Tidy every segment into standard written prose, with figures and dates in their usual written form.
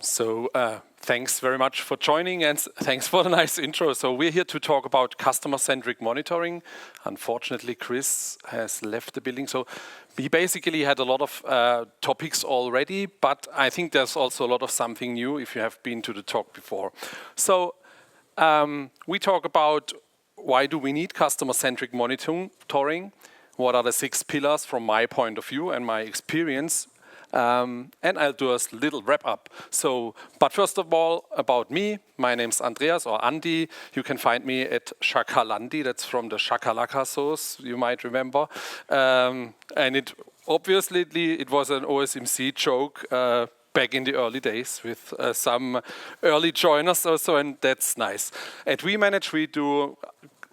Thanks very much for joining and thanks for the nice intro. So we're here to talk about customer-centric monitoring. Unfortunately, Chris has left the building. So he basically had a lot of topics already, but I think there's also a lot of something new if you have been to the talk before. So we talk about why do we need customer-centric monitoring? What are the 6 pillars from my point of view and my experience? And I'll do a little wrap up. But first of all, about me, my name's Andreas or Andy. You can find me at Shakalandi, that's from the Shakalaka sauce, you might remember. And it was an OSMC joke back in the early days with some early joiners also, and that's nice. At WeManage, we do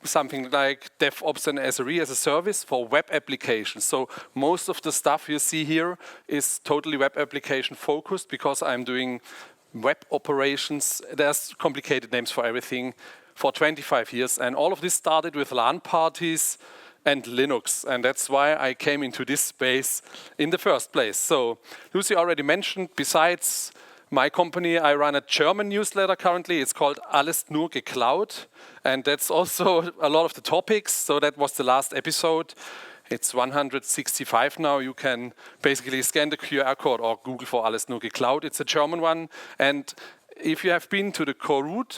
something like DevOps and SRE as a service for web applications. So most of the stuff you see here is totally web application focused because I'm doing web operations. There's complicated names for everything for 25 years. And all of this started with LAN parties and Linux. And that's why I came into this space in the first place. So Lucy already mentioned, besides my company, I run a German newsletter currently. It's called Alles nur geklaut. And that's also a lot of the topics. So that was the last episode. It's 165 now. You can basically scan the QR code or Google for Alles nur geklaut. It's a German one. And if you have been to the Corroot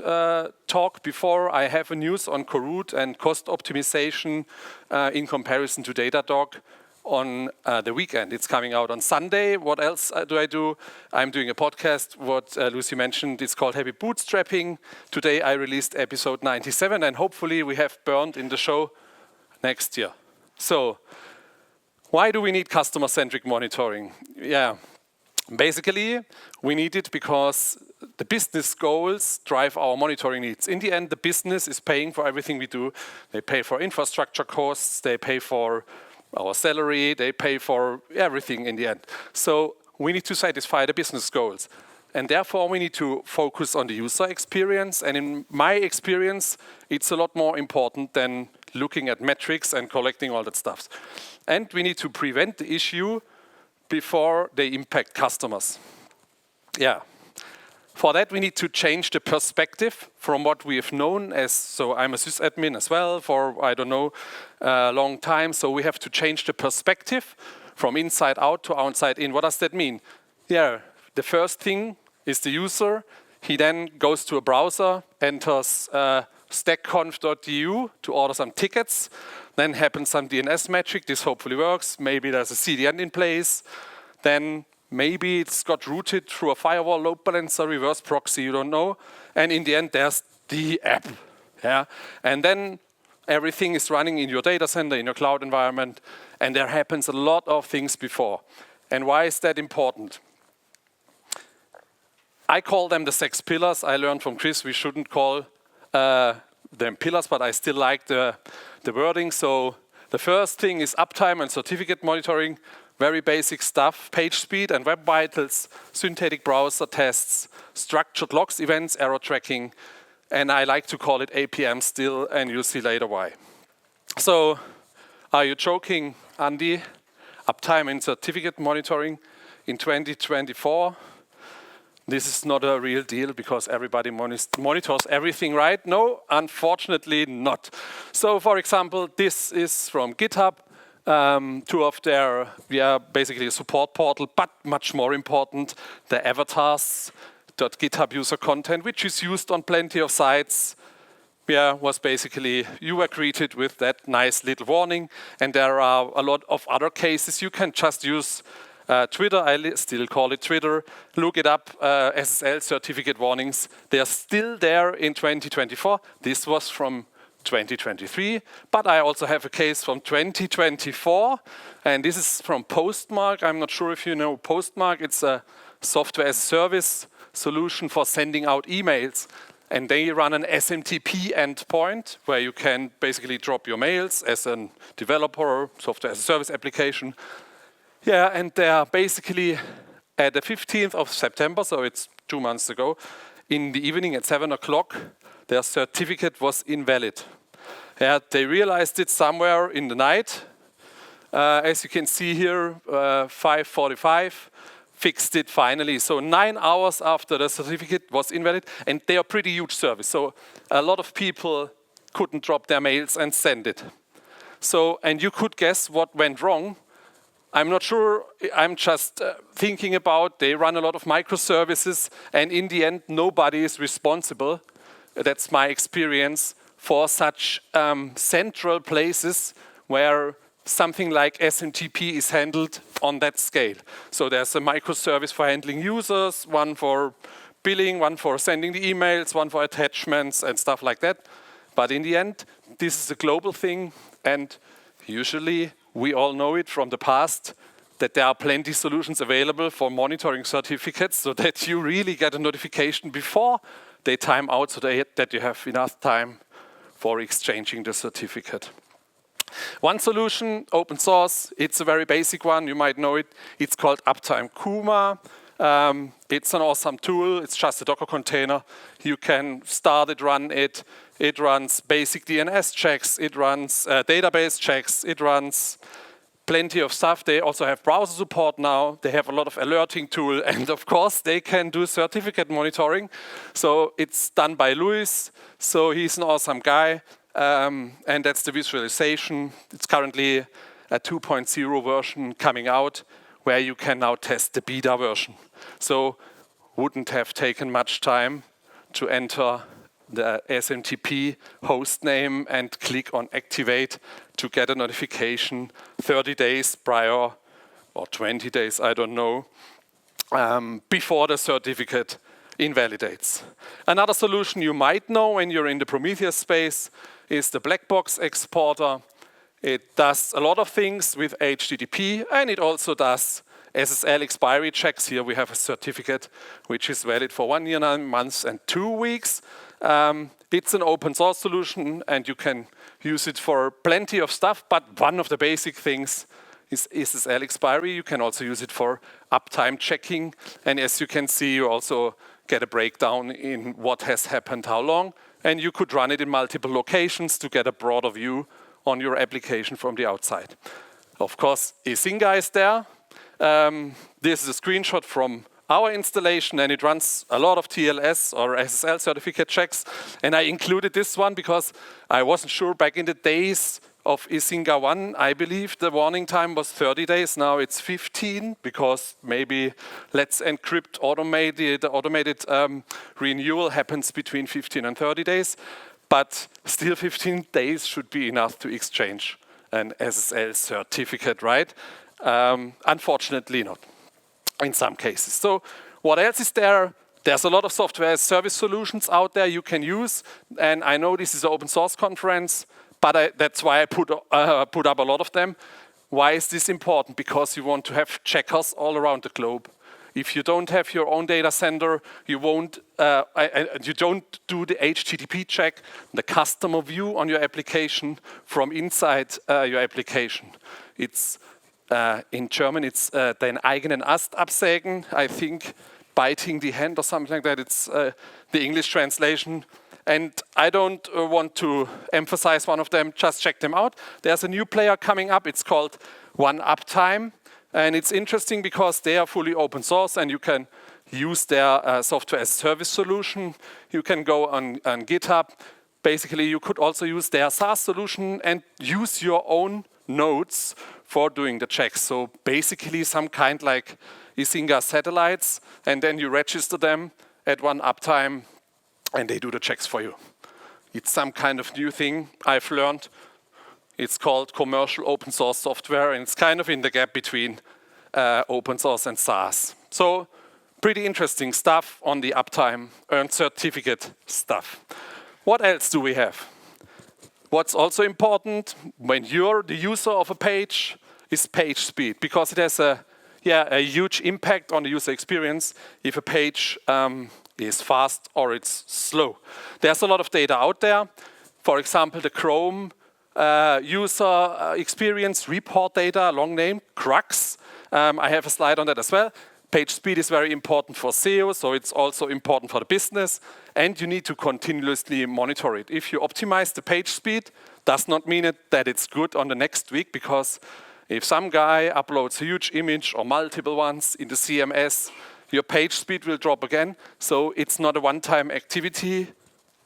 talk before, I have a news on Corroot and cost optimization in comparison to Datadog on the weekend. It's coming out on Sunday. What else do I do? I'm doing a podcast, what Lucy mentioned. It's called Happy Bootstrapping. Today I released episode 97 and hopefully we have burned in the show next year. So why do we need customer-centric monitoring? Yeah, basically we need it because the business goals drive our monitoring needs. In the end, the business is paying for everything we do. They pay for infrastructure costs, they pay for our salary, they pay for everything in the end. So we need to satisfy the business goals. And therefore we need to focus on the user experience. And in my experience, it's a lot more important than looking at metrics and collecting all that stuff. And we need to prevent the issue before they impact customers. Yeah. For that, we need to change the perspective from what we have known as, so I'm a sysadmin as well for, I don't know, a long time. So we have to change the perspective from inside out to outside in. What does that mean? Yeah, the first thing is the user. He then goes to a browser, enters stackconf.eu to order some tickets. Then happens some DNS magic. This hopefully works. Maybe there's a CDN in place. Then maybe it's got routed through a firewall, load balancer, reverse proxy, you don't know. And in the end, there's the app. Yeah? And then everything is running in your data center, in your cloud environment. And there happens a lot of things before. And why is that important? I call them the 6 pillars. I learned from Chris we shouldn't call them pillars, but I still like the wording. So the first thing is uptime and certificate monitoring. Very basic stuff, page speed and web vitals, synthetic browser tests, structured logs, events, error tracking, and I like to call it APM still, and you'll see later why. So, are you joking, Andy? Uptime and certificate monitoring in 2024? This is not a real deal because everybody monitors everything, right? No, unfortunately not. So, for example, this is from GitHub. Two of their, basically a support portal, but much more important, the avatars.github user content, which is used on plenty of sites. Was basically, you were greeted with that nice little warning, and there are a lot of other cases. You can just use Twitter, I still call it Twitter, look it up, SSL certificate warnings. They are still there in 2024. This was from 2023, but I also have a case from 2024, and this is from Postmark. I'm not sure if you know Postmark. It's a software as a service solution for sending out emails, and they run an SMTP endpoint where you can basically drop your mails as a developer, software as a service application. Yeah, and they are basically at the 15th of September, so it's 2 months ago, in the evening at 7 o'clock, their certificate was invalid. Yeah, they realized it somewhere in the night. As you can see here, 5:45, fixed it finally. So 9 hours after the certificate was invalid, and they are pretty huge service. So a lot of people couldn't drop their mails and send it. So, and you could guess what went wrong. I'm not sure, I'm just thinking about, they run a lot of microservices, and in the end, nobody is responsible. That's my experience for such central places where something like SMTP is handled on that scale. So there's a microservice for handling users, one for billing, one for sending the emails, one for attachments and stuff like that. But in the end, this is a global thing, and usually we all know it from the past that there are plenty solutions available for monitoring certificates so that you really get a notification before they time out so that you have enough time for exchanging the certificate. One solution, open source, it's a very basic one, you might know it. It's called Uptime Kuma. It's an awesome tool, it's just a Docker container. You can start it, run it. It runs basic DNS checks, it runs database checks, it runs plenty of stuff. They also have browser support now. They have a lot of alerting tool, and of course they can do certificate monitoring. So it's done by Luis, so he's an awesome guy. And that's the visualization. It's currently a 2.0 version coming out where you can now test the beta version. So wouldn't have taken much time to enter the SMTP host name and click on activate to get a notification 30 days prior, or 20 days, I don't know, before the certificate invalidates. Another solution you might know when you're in the Prometheus space is the black box exporter. It does a lot of things with HTTP, and it also does SSL expiry checks. Here we have a certificate which is valid for 1 year, 9 months, and 2 weeks. It's an open source solution, and you can use it for plenty of stuff, but one of the basic things is SSL expiry. You can also use it for uptime checking, and as you can see, you also get a breakdown in what has happened, how long, and you could run it in multiple locations to get a broader view on your application from the outside. Of course, Isinga is there. This is a screenshot from our installation, and it runs a lot of TLS or SSL certificate checks. And I included this one because I wasn't sure back in the days of Isinga 1, I believe the warning time was 30 days. Now it's 15 because maybe let's encrypt automated, the automated renewal happens between 15 and 30 days. But still 15 days should be enough to exchange an SSL certificate, right? Unfortunately not, in some cases. So what else is there? There's a lot of software as service solutions out there you can use. And I know this is an open source conference, but that's why I put up a lot of them. Why is this important? Because you want to have checkers all around the globe. If you don't have your own data center, you won't. You don't do the HTTP check, the customer view on your application from inside your application. It's in German. It's den eigenen Ast absägen. I think biting the hand or something like that. It's the English translation. And I don't want to emphasize one of them. Just check them out. There's a new player coming up. It's called OneUptime. And it's interesting because they are fully open source and you can use their software as a service solution. You can go on GitHub. Basically, you could also use their SaaS solution and use your own nodes for doing the checks. So basically some kind like Isinga satellites, and then you register them at OneUptime and they do the checks for you. It's some kind of new thing I've learned. It's called commercial open source software, and it's kind of in the gap between open source and SaaS. So pretty interesting stuff on the uptime earned certificate stuff. What else do we have? What's also important when you're the user of a page is page speed, because it has a huge impact on the user experience if a page is fast or it's slow. There's a lot of data out there. For example, the Chrome user experience report data, long name, CRUX. I have a slide on that as well. Page speed is very important for SEO, so it's also important for the business, and you need to continuously monitor it. If you optimize the page speed, does not mean that it's good on the next week, because If some guy uploads a huge image or multiple ones in the CMS, your page speed will drop again. So it's not a one-time activity.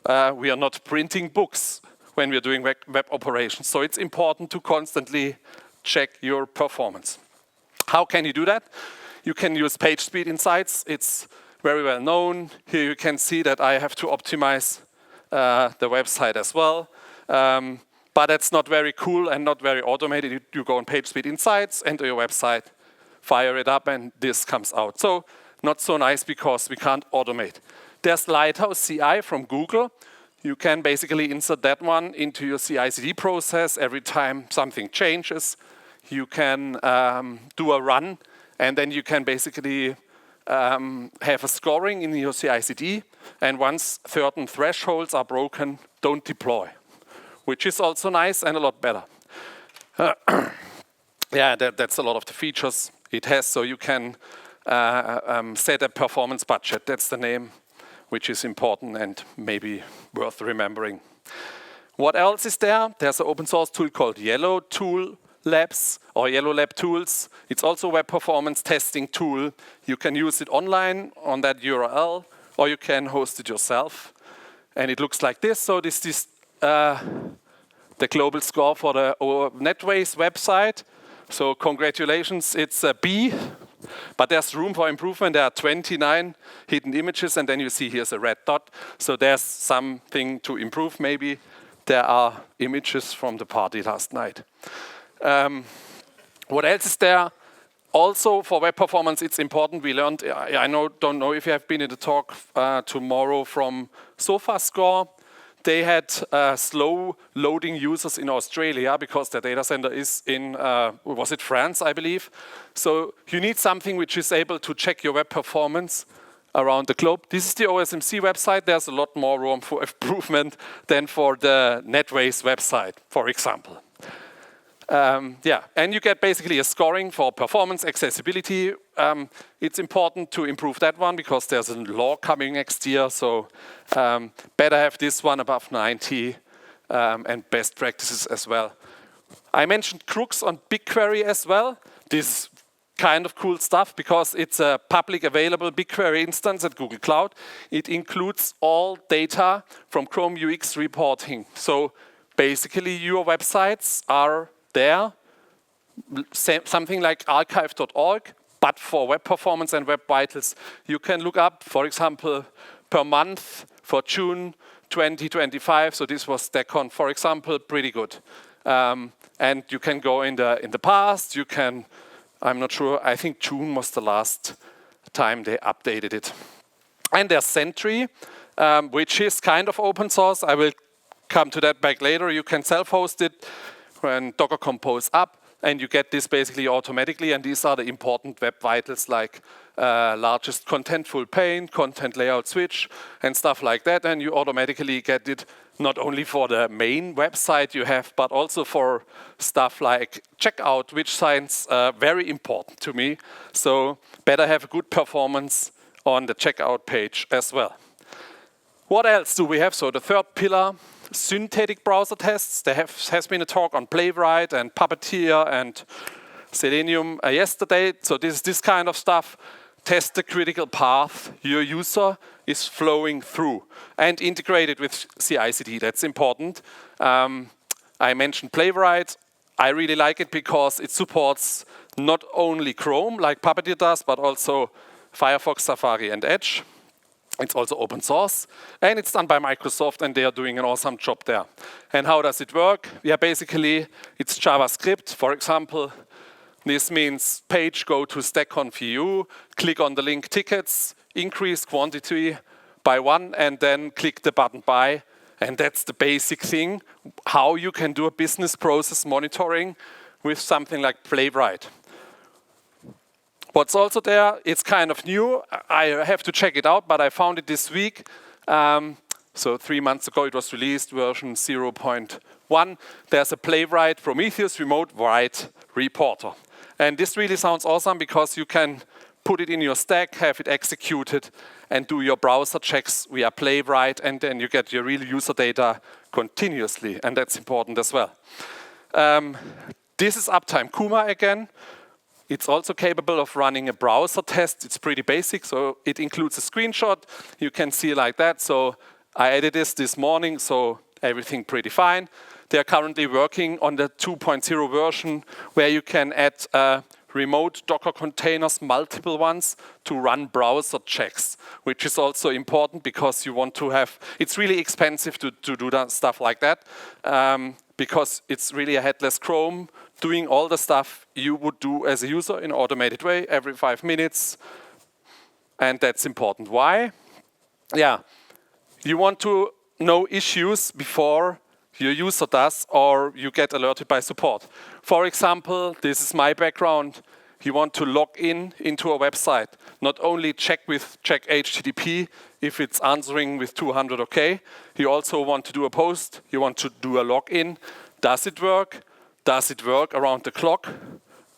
We are not printing books when we're doing web operations. So it's important to constantly check your performance. How can you do that? You can use page speed insights. It's very well known. Here you can see that I have to optimize the website as well. But that's not very cool and not very automated. You go on page speed insights, enter your website, fire it up, and this comes out. So not so nice because we can't automate. There's Lighthouse CI from Google. You can basically insert that one into your CI/CD process every time something changes. You can do a run, and then you can basically have a scoring in your CI/CD. And once certain thresholds are broken, don't deploy, which is also nice and a lot better. Yeah, that's a lot of the features it has. So you can set a performance budget. That's the name, which is important and maybe worth remembering. What else is there? There's an open source tool called Yellow Tool Labs or Yellow Lab Tools. It's also a web performance testing tool. You can use it online on that URL, or you can host it yourself. And it looks like this. So this is the global score for the Netways website. So congratulations, it's a B. But there's room for improvement. There are 29 hidden images, and then you see here's a red dot. So there's something to improve. Maybe there are images from the party last night. What else is there? Also for web performance, it's important. We learned, don't know if you have been in the talk tomorrow from SofaScore. They had slow loading users in Australia because their data center is in, was it France, I believe. So you need something which is able to check your web performance around the globe. This is the OSMC website. There's a lot more room for improvement than for the Netways website, for example. Yeah, and you get basically a scoring for performance, accessibility. It's important to improve that one because there's a law coming next year. So better have this one above 90 and best practices as well. I mentioned crooks on BigQuery as well. This kind of cool stuff because it's a public available BigQuery instance at Google Cloud. It includes all data from Chrome UX reporting. So basically your websites are there, something like archive.org, but for web performance and web vitals, you can look up, for example, per month for June 2025. So this was StackCon, for example, pretty good. And you can go in the past. You can, I'm not sure. I think June was the last time they updated it. And there's Centric, which is kind of open source. I will come to that back later. You can self-host it when Docker Compose up, and you get this basically automatically, and these are the important web vitals like largest contentful pane, content layout switch, and stuff like that, and you automatically get it not only for the main website you have, but also for stuff like checkout, which sounds very important to me. So better have a good performance on the checkout page as well. What else do we have? So the third pillar, synthetic browser tests. There has been a talk on Playwright and Puppeteer and Selenium yesterday. So this kind of stuff. Test the critical path your user is flowing through and integrate it with CI/CD. That's important. I mentioned Playwright. I really like it because it supports not only Chrome like Puppeteer does, but also Firefox, Safari, and Edge. It's also open source, and it's done by Microsoft, and they are doing an awesome job there. And how does it work? Yeah, basically, it's JavaScript. For example, this means page go to StackConf.eu, click on the link tickets, increase quantity by 1, and then click the button buy. And that's the basic thing, how you can do a business process monitoring with something like Playwright. What's also there, it's kind of new. I have to check it out, but I found it this week. So 3 months ago it was released, version 0.1. There's a Playwright Prometheus Remote Write Reporter. And this really sounds awesome because you can put it in your stack, have it executed, and do your browser checks via Playwright, and then you get your real user data continuously, and that's important as well. This is Uptime Kuma again. It's also capable of running a browser test. It's pretty basic, so it includes a screenshot. You can see like that. So I added this morning, so everything pretty fine. They are currently working on the 2.0 version where you can add remote Docker containers, multiple ones, to run browser checks, which is also important because you want to have, it's really expensive to do that stuff like that because it's really a headless Chrome doing all the stuff you would do as a user in an automated way every 5 minutes. And that's important. Why? Yeah, you want to know issues before your user does or you get alerted by support. For example, this is my background. You want to log in into a website. Not only check HTTP if it's answering with 200 OK. You also want to do a post. You want to do a login. Does it work? Does it work around the clock?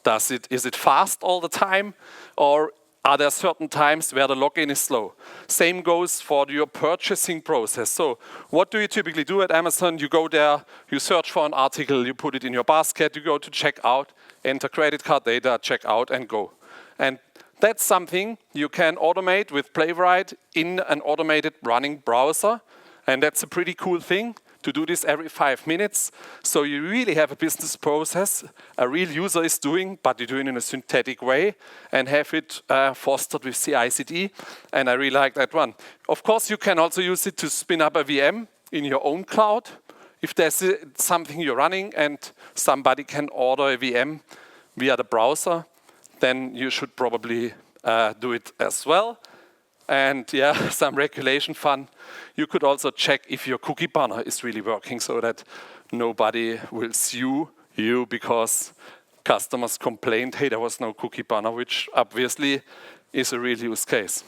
Is it fast all the time? Or are there certain times where the login is slow? Same goes for your purchasing process. So what do you typically do at Amazon? You go there, you search for an article, you put it in your basket, you go to checkout, enter credit card data, check out and go. And that's something you can automate with Playwright in an automated running browser. And that's a pretty cool thing, to do this every 5 minutes. So you really have a business process a real user is doing, but you do it in a synthetic way and have it fostered with CI/CD. And I really like that one. Of course, you can also use it to spin up a VM in your own cloud. If there's something you're running and somebody can order a VM via the browser, then you should probably do it as well. And yeah, some regulation fun. You could also check if your cookie banner is really working so that nobody will sue you because customers complained, hey, there was no cookie banner, which obviously is a real use case.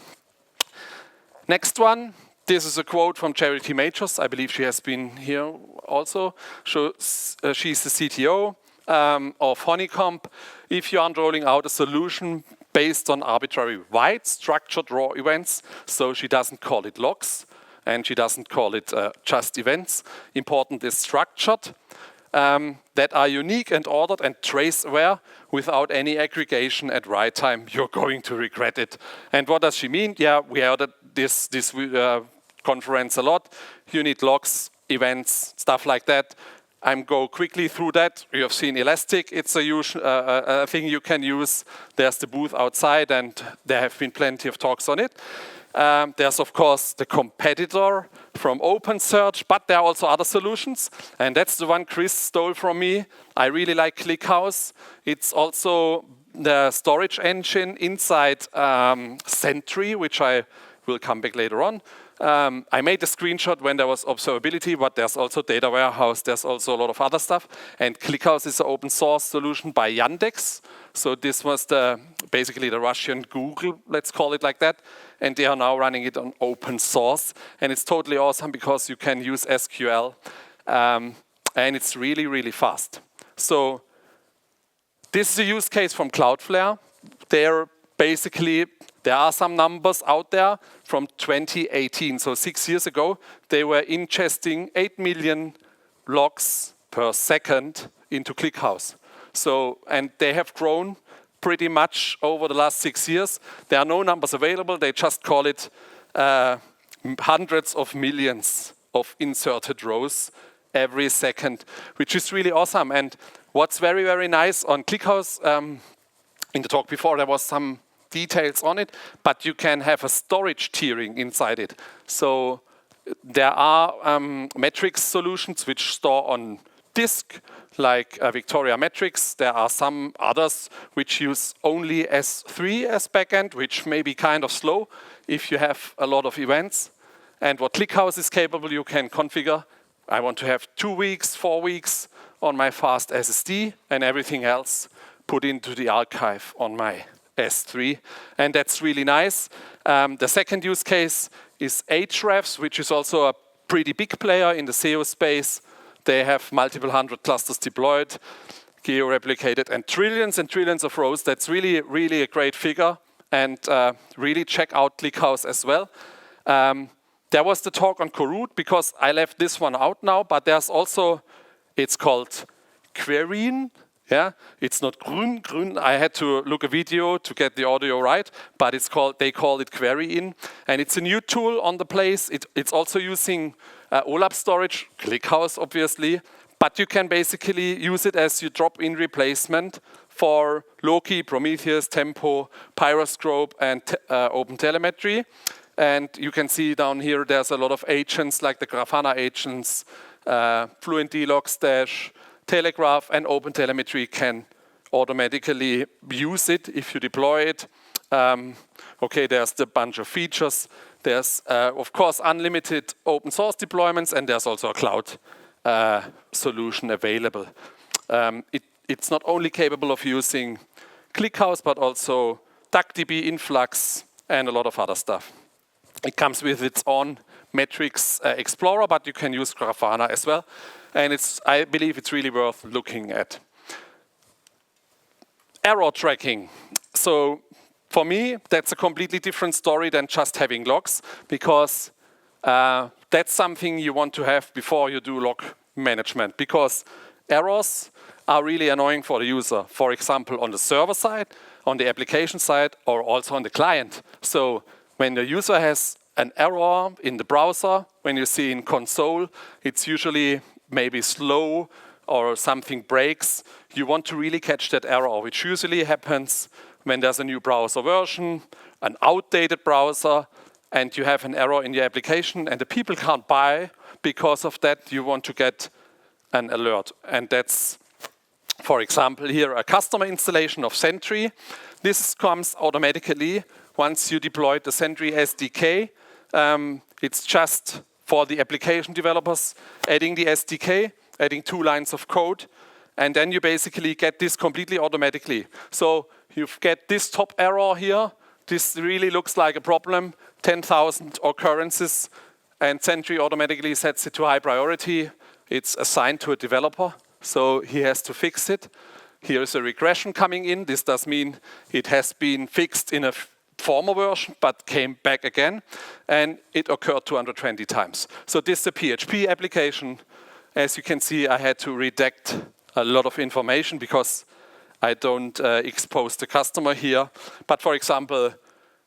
Next one, this is a quote from Charity Majors. I believe she has been here also. She's the CTO of Honeycomb. If you aren't rolling out a solution based on arbitrary wide structured raw events, so she doesn't call it logs and she doesn't call it just events. Important is structured, that are unique and ordered and trace aware without any aggregation at write time. You're going to regret it. And what does she mean? Yeah, we heard this conference a lot. You need logs, events, stuff like that. I'm go quickly through that. You have seen Elastic. It's a thing you can use. There's the booth outside, and there have been plenty of talks on it. There's, of course, the competitor from OpenSearch, but there are also other solutions. And that's the one Chris stole from me. I really like ClickHouse. It's also the storage engine inside Centric, which I will come back later on. I made a screenshot when there was observability, but there's also data warehouse. There's also a lot of other stuff. And ClickHouse is an open source solution by Yandex. So this was basically the Russian Google, let's call it like that. And they are now running it on open source. And it's totally awesome because you can use SQL. And it's really, really fast. So this is a use case from Cloudflare. There are some numbers out there from 2018, so 6 years ago. They were ingesting 8 million logs per second into ClickHouse. So, and they have grown pretty much over the last 6 years. There are no numbers available. They just call it hundreds of millions of inserted rows every second, which is really awesome. And what's very, very nice on ClickHouse, in the talk before, there was some details on it, but you can have a storage tiering inside it. So there are metrics solutions which store on disk, like Victoria Metrics. There are some others which use only S3 as backend, which may be kind of slow if you have a lot of events. And what ClickHouse is capable, you can configure. I want to have 2 weeks, 4 weeks on my fast SSD, and everything else put into the archive on my S3, and that's really nice. The second use case is Ahrefs, which is also a pretty big player in the SEO space. They have multiple hundred clusters deployed, geo-replicated, and trillions of rows. That's really, really a great figure, and really check out ClickHouse as well. There was the talk on Coroot, because I left this one out now, but there's also, it's called Querine. Yeah, it's not grün. I had to look a video to get the audio right, but they call it query in, and it's a new tool on the place. It's also using OLAP storage, ClickHouse obviously, but you can basically use it as your drop-in replacement for Loki, Prometheus, Tempo, Pyroscope, and OpenTelemetry. And you can see down here there's a lot of agents like the Grafana agents, FluentD, Logstash, Telegraph, and OpenTelemetry can automatically use it if you deploy it. Okay, there's the bunch of features. There's, of course, unlimited open source deployments, and there's also a cloud solution available. It's not only capable of using ClickHouse, but also DuckDB, Influx, and a lot of other stuff. It comes with its own metrics explorer, but you can use Grafana as well. And I believe it's really worth looking at. Error tracking. So for me, that's a completely different story than just having logs, because that's something you want to have before you do log management, because errors are really annoying for the user. For example, on the server side, on the application side, or also on the client. So when the user has an error in the browser, when you see in console, it's usually maybe slow or something breaks. You want to really catch that error, which usually happens when there's a new browser version, an outdated browser, and you have an error in your application and the people can't buy. Because of that, you want to get an alert. And that's, for example, here a customer installation of Sentry. This comes automatically once you deploy the Sentry SDK. It's just for the application developers adding the SDK, adding 2 lines of code, and then you basically get this completely automatically. So you get this top error here. This really looks like a problem, 10,000 occurrences, and Sentry automatically sets it to high priority. It's assigned to a developer, so he has to fix it. Here is a regression coming in. This does mean it has been fixed in a former version, but came back again, and it occurred 220 times. So this is a PHP application. As you can see, I had to redact a lot of information because I don't expose the customer here. But for example,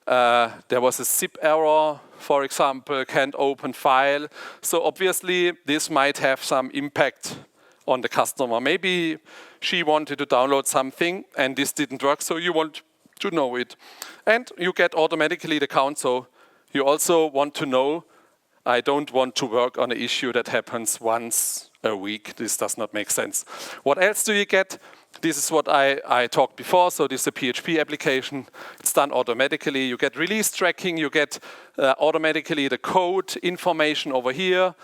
there was a zip error, for example, can't open file. So obviously, this might have some impact on the customer. Maybe she wanted to download something and this didn't work, so you want to know it. And you get automatically the count, so you also want to know, I don't want to work on an issue that happens once a week. This does not make sense. What else do you get? This is what I talked before, so this is a PHP application. It's done automatically. You get release tracking, you get automatically the code information over here,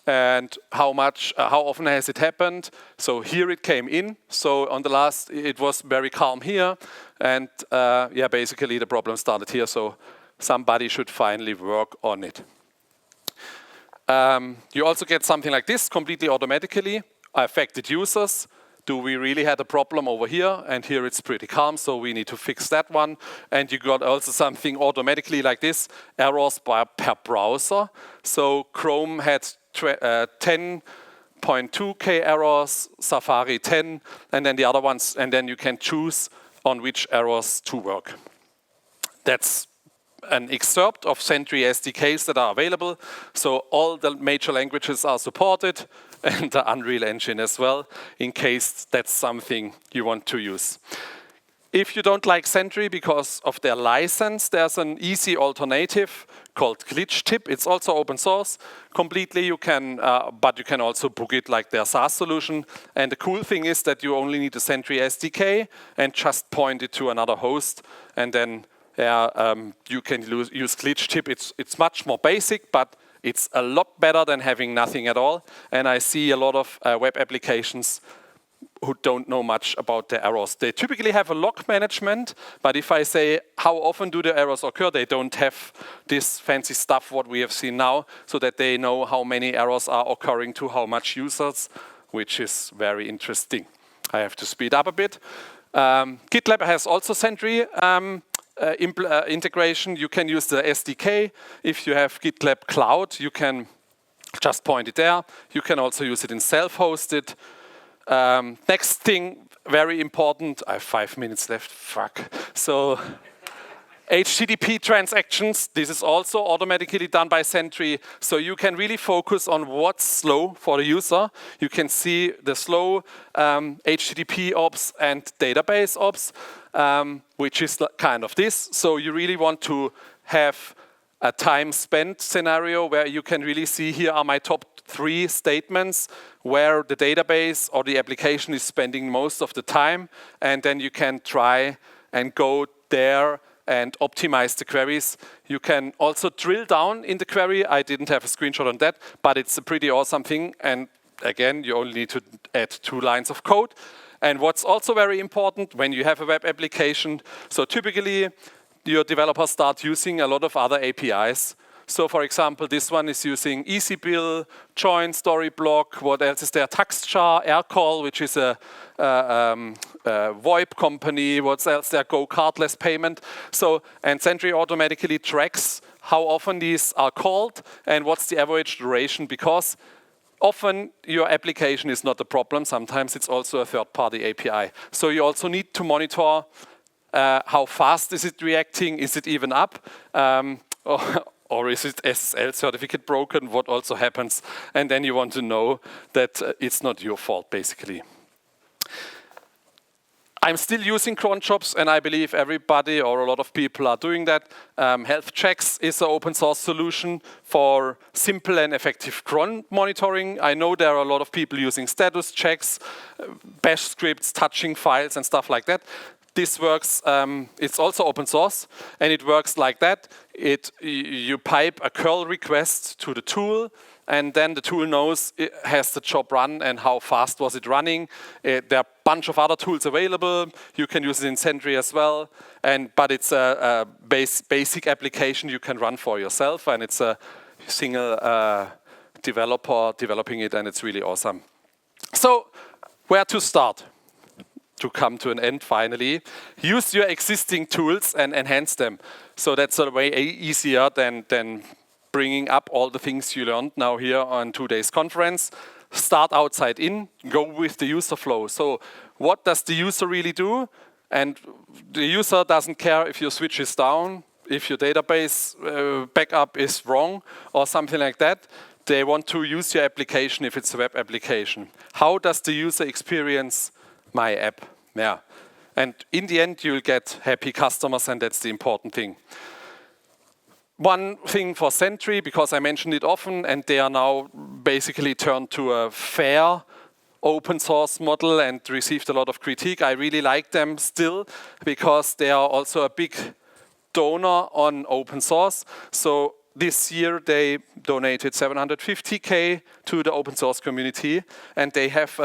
and how often has it happened. So here it came in. So on the last, it was very calm here. And yeah, basically the problem started here. So somebody should finally work on it. You also get something like this, completely automatically. Affected users. Do we really had a problem over here? And here it's pretty calm, so we need to fix that one. And you got also something automatically like this, errors per browser. So Chrome had 10.2K errors, Safari 10, and then the other ones, and then you can choose on which errors to work. That's an excerpt of Sentry SDKs that are available. So all the major languages are supported, and the Unreal Engine as well, in case that's something you want to use. If you don't like Sentry because of their license, there's an easy alternative called GlitchTip. It's also open source completely. You can, but you can also book it like their SaaS solution. And the cool thing is that you only need a Sentry SDK and just point it to another host, and then you can use GlitchTip. It's much more basic, but it's a lot better than having nothing at all. And I see a lot of web applications who don't know much about the errors. They typically have a log management, but if I say, how often do the errors occur, they don't have this fancy stuff what we have seen now, so that they know how many errors are occurring to how much users, which is very interesting. I have to speed up a bit. GitLab has also Sentry integration. You can use the SDK. If you have GitLab Cloud, you can just point it there. You can also use it in self-hosted. Next thing, very important. I have 5 minutes left. Fuck. So HTTP transactions, this is also automatically done by Sentry. So you can really focus on what's slow for the user. You can see the slow HTTP ops and database ops, which is kind of this. So you really want to have a time spent scenario where you can really see here are my top 3 statements where the database or the application is spending most of the time. And then you can try and go there and optimize the queries. You can also drill down in the query. I didn't have a screenshot on that, but it's a pretty awesome thing. And again, you only need to add 2 lines of code. And what's also very important when you have a web application, so typically your developers start using a lot of other APIs. So for example, this one is using EasyBill, Join, Storyblock, what else is there? Taxjar, Aircall, which is a VoIP company, what's else there? Go cardless payment. So, and Sentry automatically tracks how often these are called and what's the average duration, because often your application is not the problem. Sometimes it's also a third-party API. So you also need to monitor how fast is it reacting, is it even up? Or is it SSL certificate broken? What also happens? And then you want to know that it's not your fault, basically. I'm still using cron jobs, and I believe everybody or a lot of people are doing that. Health checks is an open source solution for simple and effective cron monitoring. I know there are a lot of people using status checks, bash scripts, touching files, and stuff like that. This works, it's also open source, and it works like that. You pipe a curl request to the tool, and then the tool knows it has the job run and how fast was it running. There are a bunch of other tools available. You can use it in Sentry as well, but it's a basic application you can run for yourself, and it's a single developer developing it, and it's really awesome. So, where to start? To come to an end finally, use your existing tools and enhance them. So that's sort of way easier than bringing up all the things you learned now here on today's conference. Start outside in, go with the user flow. So what does the user really do? And the user doesn't care if your switch is down, if your database backup is wrong or something like that. They want to use your application if it's a web application. How does the user experience my app? Yeah, and in the end you'll get happy customers, and that's the important thing. One thing for Sentry, because I mentioned it often, and they are now basically turned to a fair open source model and received a lot of critique. I really like them still because they are also a big donor on open source. So this year they donated 750K to the open source community, and they have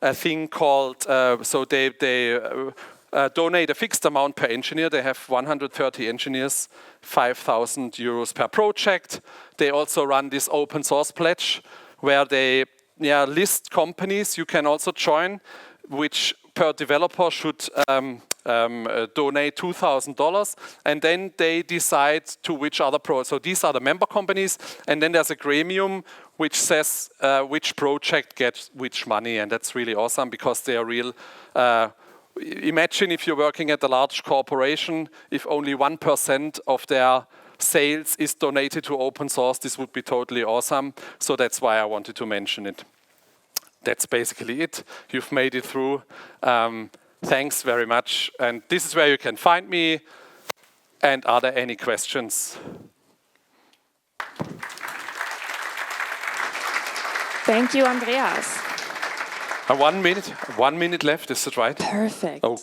a thing called, so they donate a fixed amount per engineer. They have 130 engineers, 5,000 euros per project. They also run this open source pledge where they list companies you can also join, which per developer should donate $2,000, and then they decide to which other so these are the member companies, and then there's a gremium which says which project gets which money, and that's really awesome because they are real. Imagine if you're working at a large corporation, if only 1% of their sales is donated to open source, this would be totally awesome. So that's why I wanted to mention it. That's basically it. You've made it through. Thanks very much. And this is where you can find me. And are there any questions? Thank you, Andreas. 1 minute. 1 minute left, is that right? Perfect. Oh.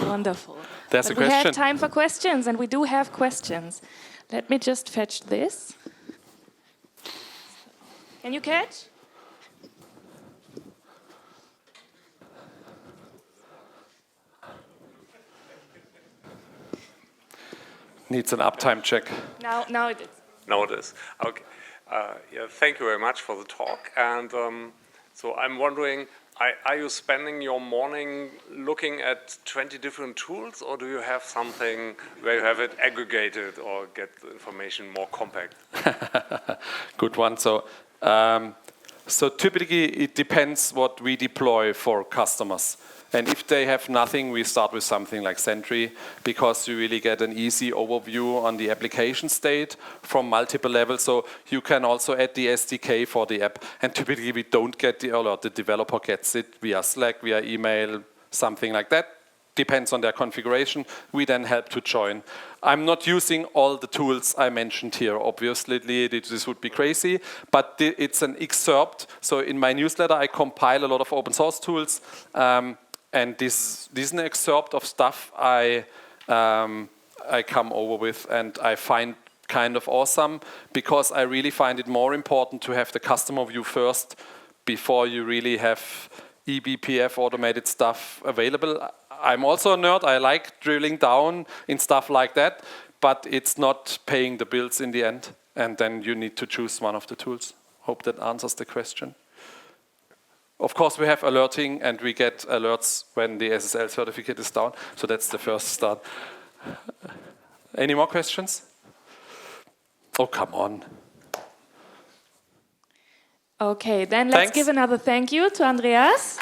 Wonderful. There's but a question. We have time for questions, and we do have questions. Let me just fetch this. Can you catch? Needs an uptime check. Now it is. Now it is. Okay. Yeah, thank you very much for the talk. And so I'm wondering, are you spending your morning looking at 20 different tools, or do you have something where you have it aggregated or get the information more compact? Good one. So So typically it depends what we deploy for customers. And if they have nothing, we start with something like Centric, because you really get an easy overview on the application state from multiple levels. So you can also add the SDK for the app. And typically we don't get the alert. The developer gets it via Slack, via email, something like that. Depends on their configuration. We then help to join. I'm not using all the tools I mentioned here. Obviously, this would be crazy, but it's an excerpt. So in my newsletter, I compile a lot of open source tools. And this is an excerpt of stuff I come over with and I find kind of awesome, because I really find it more important to have the customer view first before you really have eBPF automated stuff available. I'm also a nerd. I like drilling down in stuff like that, but it's not paying the bills in the end. And then you need to choose one of the tools. Hope that answers the question. Of course, we have alerting, and we get alerts when the SSL certificate is down. So that's the first start. Any more questions? Oh, come on. Okay, then let's give another thank you to Andreas.